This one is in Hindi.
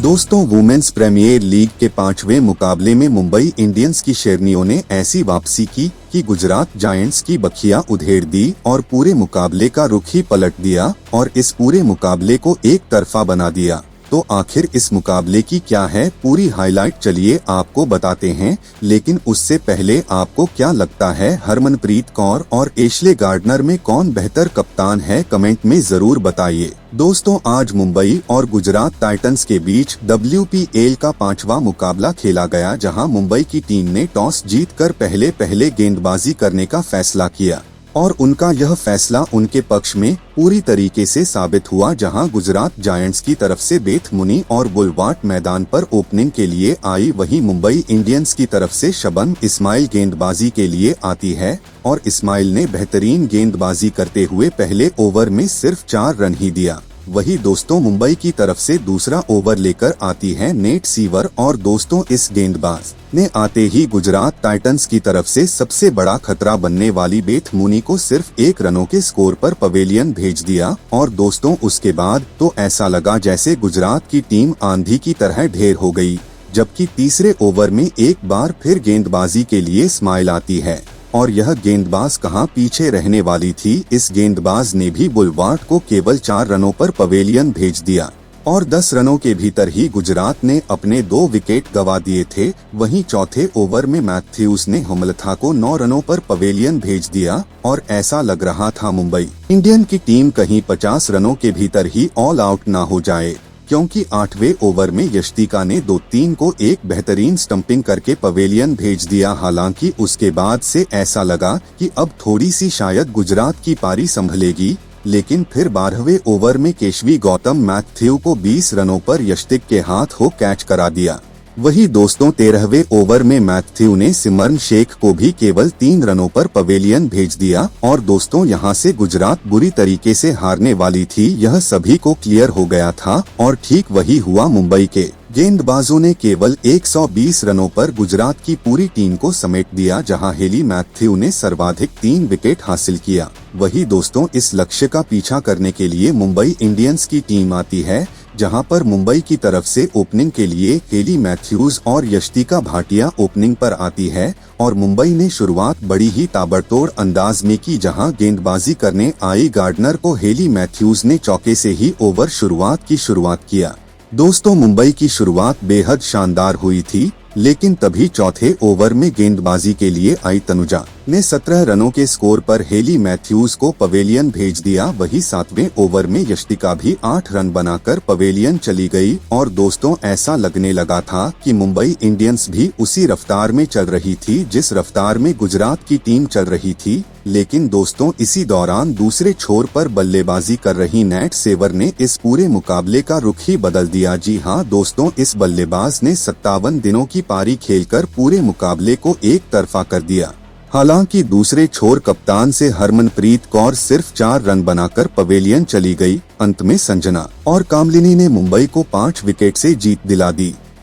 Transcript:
दोस्तों, वुमेन्स प्रीमियर लीग के 5वें मुकाबले में मुंबई इंडियंस की शेरनियों ने ऐसी वापसी की कि गुजरात जायंट्स की बखियां उधेड़ दी और पूरे मुकाबले का रुख ही पलट दिया और इस पूरे मुकाबले को एक तरफा बना दिया। तो आखिर इस मुकाबले की क्या है पूरी हाईलाइट, चलिए आपको बताते हैं। लेकिन उससे पहले आपको क्या लगता है, हरमनप्रीत कौर और एशले गार्डनर में कौन बेहतर कप्तान है, कमेंट में जरूर बताइए। दोस्तों, आज मुंबई और गुजरात टाइटंस के बीच WPL का 5वां मुकाबला खेला गया, जहां मुंबई की टीम ने टॉस जीतकर पहले गेंदबाजी करने का फैसला किया और उनका यह फैसला उनके पक्ष में पूरी तरीके से साबित हुआ। जहां गुजरात जायंट्स की तरफ से बेथ मुनी और बुलवार्ट मैदान पर ओपनिंग के लिए आई, वहीं मुंबई इंडियंस की तरफ से शबनम इस्माइल गेंदबाजी के लिए आती है और इस्माइल ने बेहतरीन गेंदबाजी करते हुए पहले ओवर में सिर्फ 4 रन ही दिया। वही दोस्तों, मुंबई की तरफ से दूसरा ओवर लेकर आती है नेट सीवर और दोस्तों इस गेंदबाज ने आते ही गुजरात टाइटंस की तरफ से सबसे बड़ा खतरा बनने वाली बेथ मुनी को सिर्फ 1 रनों के स्कोर पर पवेलियन भेज दिया। और दोस्तों उसके बाद तो ऐसा लगा जैसे गुजरात की टीम आंधी की तरह ढेर हो गई, जबकि तीसरे ओवर में एक बार फिर गेंदबाजी के लिए इस्माइल आती है और यह गेंदबाज कहां पीछे रहने वाली थी। इस गेंदबाज ने भी बुलवार्ट को केवल 4 रनों पर पवेलियन भेज दिया और 10 रनों के भीतर ही गुजरात ने अपने 2 विकेट गंवा दिए थे। वहीं चौथे ओवर में मैथ्यूज ने हमलथा को 9 रनों पर पवेलियन भेज दिया और ऐसा लग रहा था मुंबई इंडियन की टीम कहीं 50 रनों के भीतर ही ऑल आउट ना हो जाए, क्योंकि 8वें ओवर में यष्टिका ने 2-3 को एक बेहतरीन स्टंपिंग करके पवेलियन भेज दिया। हालांकि उसके बाद से ऐसा लगा कि अब थोड़ी सी शायद गुजरात की पारी संभलेगी, लेकिन फिर 12वें ओवर में केशवी गौतम मैथ्यू को 20 रनों पर यष्टिक के हाथ हो कैच करा दिया। वही दोस्तों 13वें ओवर में मैथ्यू ने सिमरन शेख को भी केवल 3 रनों पर पवेलियन भेज दिया और दोस्तों यहां से गुजरात बुरी तरीके से हारने वाली थी, यह सभी को क्लियर हो गया था और ठीक वही हुआ। मुंबई के गेंदबाजों ने केवल 120 रनों पर गुजरात की पूरी टीम को समेट दिया, जहां हेली मैथ्यू ने सर्वाधिक 3 विकेट हासिल किया। वही दोस्तों इस लक्ष्य का पीछा करने के लिए मुंबई इंडियंस की टीम आती है, जहां पर मुंबई की तरफ से ओपनिंग के लिए हेली मैथ्यूज और यष्टिका भाटिया ओपनिंग पर आती है और मुंबई ने शुरुआत बड़ी ही ताबड़तोड़ अंदाज में की, जहां गेंदबाजी करने आई गार्डनर को हेली मैथ्यूज ने चौके से ही ओवर शुरुआत किया। दोस्तों मुंबई की शुरुआत बेहद शानदार हुई थी, लेकिन तभी चौथे ओवर में गेंदबाजी के लिए आई तनुजा ने 17 रनों के स्कोर पर हेली मैथ्यूज को पवेलियन भेज दिया। वही 7वें ओवर में यष्टिका भी 8 रन बनाकर पवेलियन चली गई और दोस्तों ऐसा लगने लगा था कि मुंबई इंडियंस भी उसी रफ्तार में चल रही थी जिस रफ्तार में गुजरात की टीम चल रही थी। लेकिन दोस्तों इसी दौरान दूसरे छोर पर बल्लेबाजी कर रही नेट सेवर ने इस पूरे मुकाबले का रुख ही बदल दिया। जी हां दोस्तों, इस बल्लेबाज ने 57 दिनों की पारी खेलकर पूरे मुकाबले को एक तरफा कर दिया। हालांकि दूसरे छोर कप्तान से हरमनप्रीत कौर सिर्फ 4 रन बनाकर पवेलियन चली गई। अंत में संजना और कामलिनी ने मुंबई को 5 विकेट से जीत दिला दी।